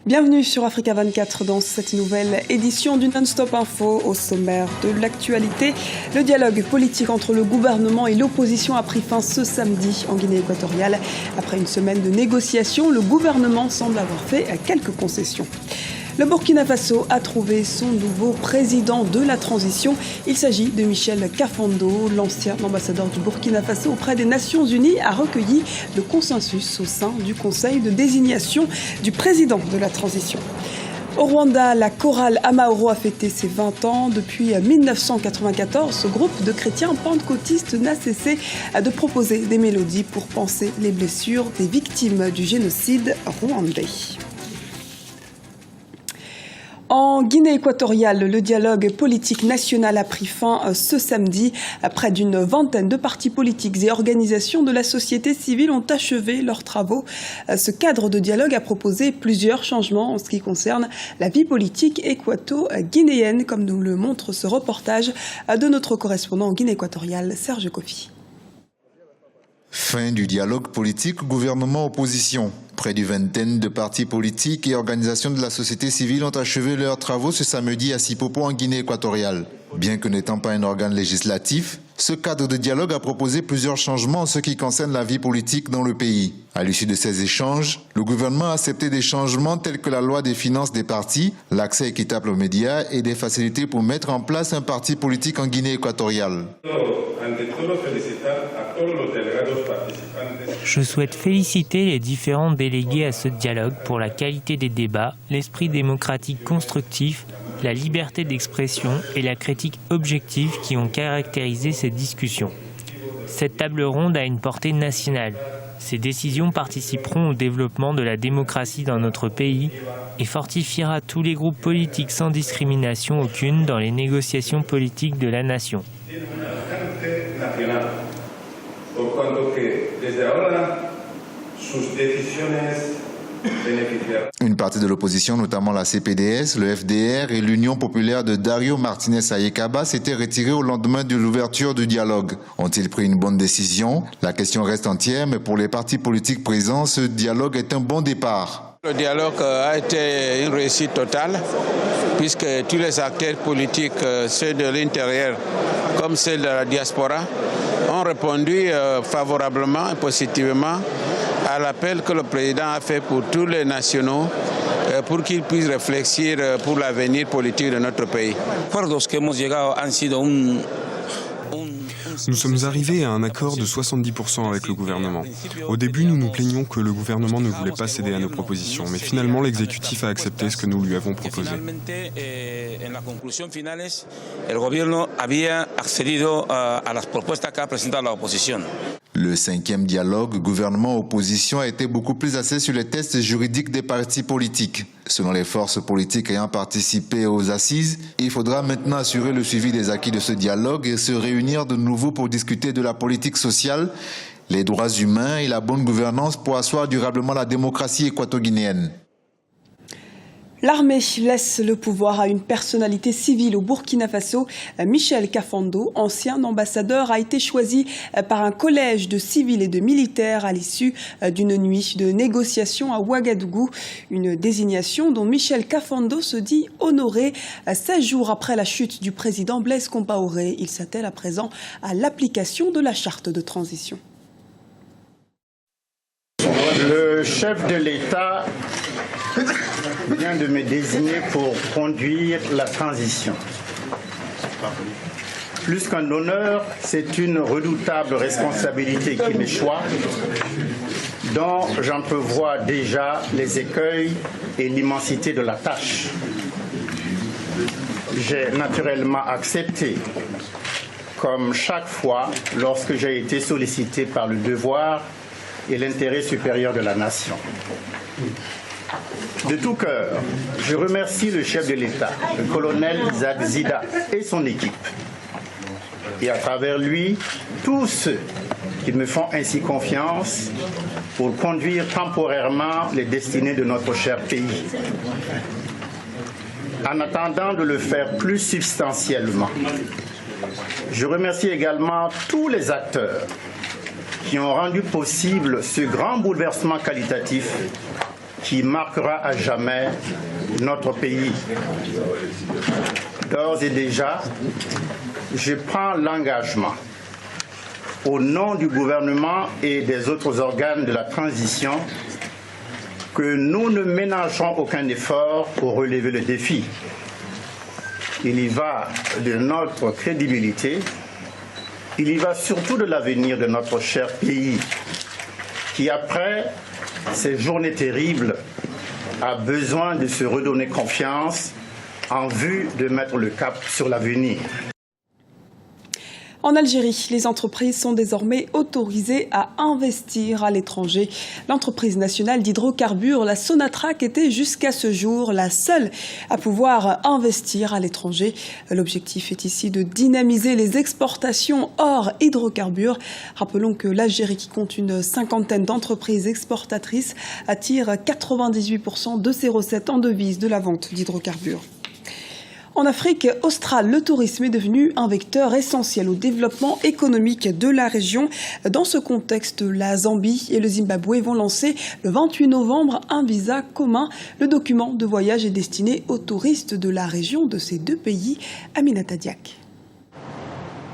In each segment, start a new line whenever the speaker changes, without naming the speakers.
Bienvenue sur Africa 24 dans cette nouvelle édition du Non-Stop Info. Au sommaire de l'actualité, le dialogue politique entre le gouvernement et l'opposition a pris fin ce samedi en Guinée équatoriale. Après une semaine de négociations, le gouvernement semble avoir fait quelques concessions. Le Burkina Faso a trouvé son nouveau président de la transition. Il s'agit de Michel Kafando. L'ancien ambassadeur du Burkina Faso auprès des Nations Unies a recueilli le consensus au sein du conseil de désignation du président de la transition. Au Rwanda, la chorale Amaoro a fêté ses 20 ans. Depuis 1994, ce groupe de chrétiens pentecôtistes n'a cessé de proposer des mélodies pour panser les blessures des victimes du génocide rwandais. En Guinée équatoriale, le dialogue politique national a pris fin ce samedi. Près d'une vingtaine de partis politiques et organisations de la société civile ont achevé leurs travaux. Ce cadre de dialogue a proposé plusieurs changements en ce qui concerne la vie politique équato-guinéenne, comme nous le montre ce reportage de notre correspondant en Guinée équatoriale, Serge Kofi.
Fin du dialogue politique gouvernement-opposition. Près d'une vingtaine de partis politiques et organisations de la société civile ont achevé leurs travaux ce samedi à Sipopo en Guinée équatoriale. Bien que n'étant pas un organe législatif, ce cadre de dialogue a proposé plusieurs changements en ce qui concerne la vie politique dans le pays. À l'issue de ces échanges, le gouvernement a accepté des changements tels que la loi des finances des partis, l'accès équitable aux médias et des facilités pour mettre en place un parti politique en Guinée équatoriale.
Je souhaite féliciter les différents délégués à ce dialogue pour la qualité des débats, l'esprit démocratique constructif, la liberté d'expression et la critique objective qui ont caractérisé ces discussions. Cette table ronde a une portée nationale. Ces décisions participeront au développement de la démocratie dans notre pays et fortifiera tous les groupes politiques sans discrimination aucune dans les négociations politiques de la nation.
Une partie de l'opposition, notamment la CPDS, le FDR et l'Union populaire de Dario Martinez Ayekaba, s'étaient retirés au lendemain de l'ouverture du dialogue. Ont-ils pris une bonne décision? La question reste entière, mais pour les partis politiques présents, ce dialogue est un bon départ.
Le dialogue a été une réussite totale, puisque tous les acteurs politiques, ceux de l'intérieur comme ceux de la diaspora, ont répondu favorablement et positivement à l'appel que le président a fait pour tous les nationaux pour qu'ils puissent réfléchir pour l'avenir politique de notre pays.
Nous sommes arrivés à un accord de 70% avec le gouvernement. Au début, nous nous plaignions que le gouvernement ne voulait pas céder à nos propositions, mais finalement, l'exécutif a accepté ce que nous lui avons proposé.
Le 5e dialogue gouvernement-opposition a été beaucoup plus axé sur les tests juridiques des partis politiques. Selon les forces politiques ayant participé aux assises, il faudra maintenant assurer le suivi des acquis de ce dialogue et se réunir de nouveau pour discuter de la politique sociale, les droits humains et la bonne gouvernance pour asseoir durablement la démocratie équato-guinéenne.
L'armée laisse le pouvoir à une personnalité civile au Burkina Faso. Michel Kafando, ancien ambassadeur, a été choisi par un collège de civils et de militaires à l'issue d'une nuit de négociations à Ouagadougou. Une désignation dont Michel Kafando se dit honoré. 16 jours après la chute du président Blaise Compaoré, il s'attelle à présent à l'application de la charte de transition.
Le chef de l'État vient de me désigner pour conduire la transition. Plus qu'un honneur, c'est une redoutable responsabilité qui m'échoit, dont j'entrevois déjà les écueils et l'immensité de la tâche. J'ai naturellement accepté, comme chaque fois lorsque j'ai été sollicité par le devoir et l'intérêt supérieur de la nation. De tout cœur, je remercie le chef de l'État, le colonel Isaac Zida et son équipe, et à travers lui, tous ceux qui me font ainsi confiance pour conduire temporairement les destinées de notre cher pays. En attendant de le faire plus substantiellement, je remercie également tous les acteurs qui ont rendu possible ce grand bouleversement qualitatif qui marquera à jamais notre pays. D'ores et déjà, je prends l'engagement au nom du gouvernement et des autres organes de la transition que nous ne ménagerons aucun effort pour relever le défi. Il y va de notre crédibilité, il y va surtout de l'avenir de notre cher pays qui, après ces journées terribles, a besoin de se redonner confiance en vue de mettre le cap sur l'avenir.
En Algérie, les entreprises sont désormais autorisées à investir à l'étranger. L'entreprise nationale d'hydrocarbures, la Sonatrach, était jusqu'à ce jour la seule à pouvoir investir à l'étranger. L'objectif est ici de dynamiser les exportations hors hydrocarbures. Rappelons que l'Algérie, qui compte une cinquantaine d'entreprises exportatrices, attire 98% de ses recettes en devises de la vente d'hydrocarbures. En Afrique australe, le tourisme est devenu un vecteur essentiel au développement économique de la région. Dans ce contexte, la Zambie et le Zimbabwe vont lancer le 28 novembre un visa commun. Le document de voyage est destiné aux touristes de la région de ces deux pays. Aminata Diak.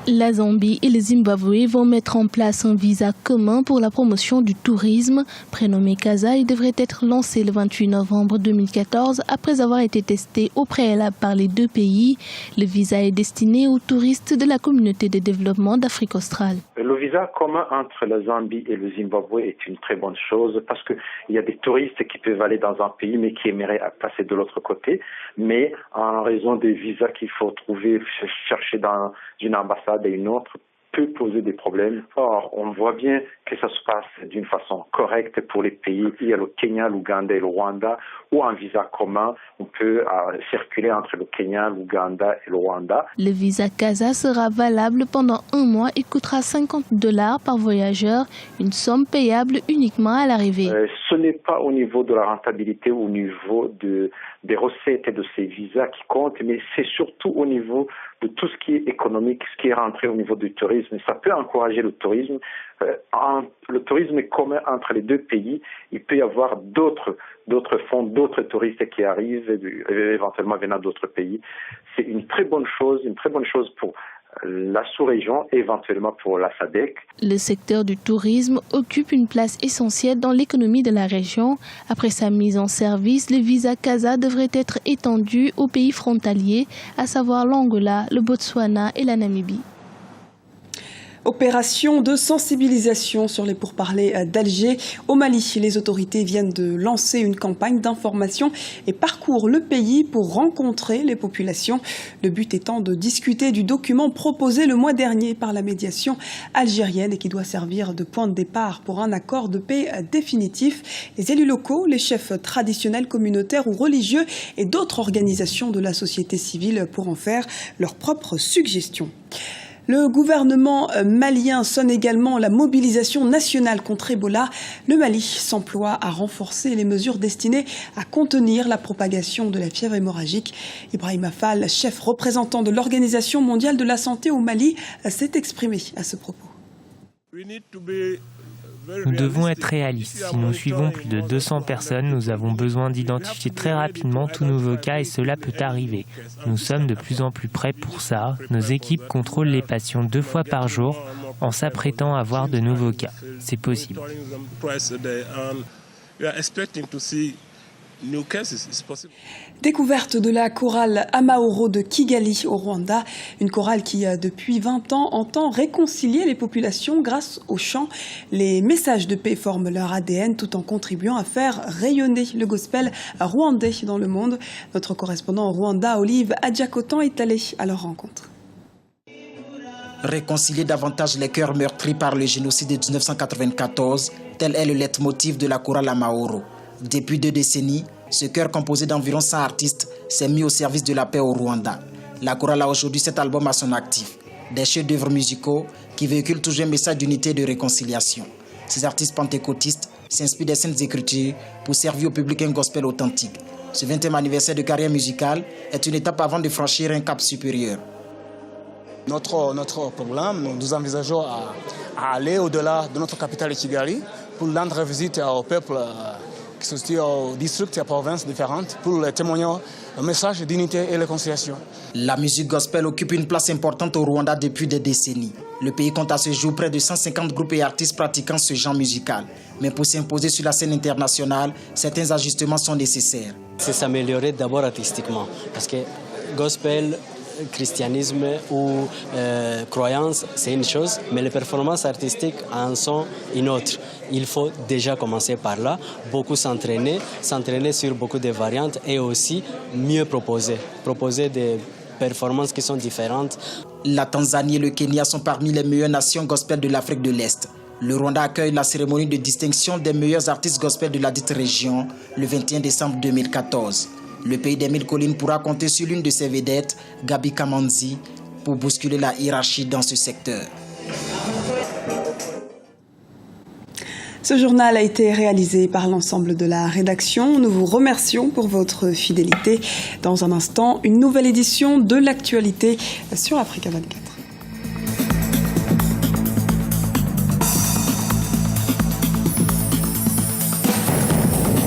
La Zambie et le Zimbabwe vont mettre en place un visa commun pour la promotion du tourisme. Prénommé Casa, il devrait être lancé le 28 novembre 2014 après avoir été testé au préalable par les deux pays. Le visa est destiné aux touristes de la communauté de développement d'Afrique australe.
Le visa commun entre la Zambie et le Zimbabwe est une très bonne chose parce qu'il y a des touristes qui peuvent aller dans un pays mais qui aimeraient passer de l'autre côté. Mais en raison des visas qu'il faut trouver, chercher dans une ambassade et une autre, peut poser des problèmes. Or, on voit bien que ça se passe d'une façon correcte pour les pays. Il y a le Kenya, l'Ouganda et le Rwanda, où un visa commun, on peut circuler entre le Kenya, l'Ouganda et le Rwanda.
Le visa Casa sera valable pendant 1 mois et coûtera $50 par voyageur, une somme payable uniquement à l'arrivée.
Ce n'est pas au niveau de la rentabilité ou au niveau des recettes de ces visas qui comptent, mais c'est surtout au niveau de tout ce qui est économique, ce qui est rentré au niveau du tourisme. Ça peut encourager le tourisme. Le tourisme est commun entre les deux pays. Il peut y avoir d'autres fonds, d'autres touristes qui arrivent, éventuellement venant d'autres pays. C'est une très bonne chose pour la sous-région et éventuellement pour la SADC.
Le secteur du tourisme occupe une place essentielle dans l'économie de la région. Après sa mise en service, le visa Casa devrait être étendu aux pays frontaliers, à savoir l'Angola, le Botswana et la Namibie.
Opération de sensibilisation sur les pourparlers d'Alger. Au Mali, les autorités viennent de lancer une campagne d'information et parcourent le pays pour rencontrer les populations. Le but étant de discuter du document proposé le mois dernier par la médiation algérienne et qui doit servir de point de départ pour un accord de paix définitif. Les élus locaux, les chefs traditionnels, communautaires ou religieux et d'autres organisations de la société civile pour en faire leurs propres suggestions. Le gouvernement malien sonne également la mobilisation nationale contre Ebola. Le Mali s'emploie à renforcer les mesures destinées à contenir la propagation de la fièvre hémorragique. Ibrahima Fall, chef représentant de l'Organisation mondiale de la santé au Mali, s'est exprimé à ce propos.
Nous devons être réalistes. Si nous suivons plus de 200 personnes, nous avons besoin d'identifier très rapidement tout nouveau cas et cela peut arriver. Nous sommes de plus en plus prêts pour ça. Nos équipes contrôlent les patients 2 fois par jour en s'apprêtant à voir de nouveaux cas. C'est possible.
Découverte de la chorale Amaoro de Kigali au Rwanda, une chorale qui depuis 20 ans entend réconcilier les populations grâce au chant. Les messages de paix forment leur ADN tout en contribuant à faire rayonner le gospel rwandais dans le monde. Notre correspondant au Rwanda, Olive Adjakotan, est allé à leur rencontre.
Réconcilier davantage les cœurs meurtris par le génocide de 1994, tel est le leitmotiv de la chorale Amaoro. Depuis 2 décennies, ce chœur composé d'environ 100 artistes s'est mis au service de la paix au Rwanda. La chorale a aujourd'hui 7 albums à son actif, des chefs-d'œuvre musicaux qui véhiculent toujours un message d'unité et de réconciliation. Ces artistes pentecôtistes s'inspirent des saintes écritures pour servir au public un gospel authentique. Ce 20e anniversaire de carrière musicale est une étape avant de franchir un cap supérieur.
Notre programme, nous envisageons à aller au-delà de notre capitale Kigali pour rendre visite au peuple qui sont situés aux districts et aux provinces différentes pour témoigner un message d'unité et de réconciliation.
La musique gospel occupe une place importante au Rwanda depuis des décennies. Le pays compte à ce jour près de 150 groupes et artistes pratiquant ce genre musical. Mais pour s'imposer sur la scène internationale, certains ajustements sont nécessaires.
C'est s'améliorer d'abord artistiquement, parce que gospel, christianisme ou croyance, c'est une chose, mais les performances artistiques en sont une autre. Il faut déjà commencer par là, beaucoup s'entraîner sur beaucoup de variantes et aussi mieux proposer des performances qui sont différentes.
La Tanzanie et le Kenya sont parmi les meilleures nations gospel de l'Afrique de l'Est. Le Rwanda accueille la cérémonie de distinction des meilleurs artistes gospel de la dite région le 21 décembre 2014. Le pays des 1000 collines pourra compter sur l'une de ses vedettes, Gabi Kamanzi, pour bousculer la hiérarchie dans ce secteur.
Ce journal a été réalisé par l'ensemble de la rédaction. Nous vous remercions pour votre fidélité. Dans un instant, une nouvelle édition de l'actualité sur Africa 24.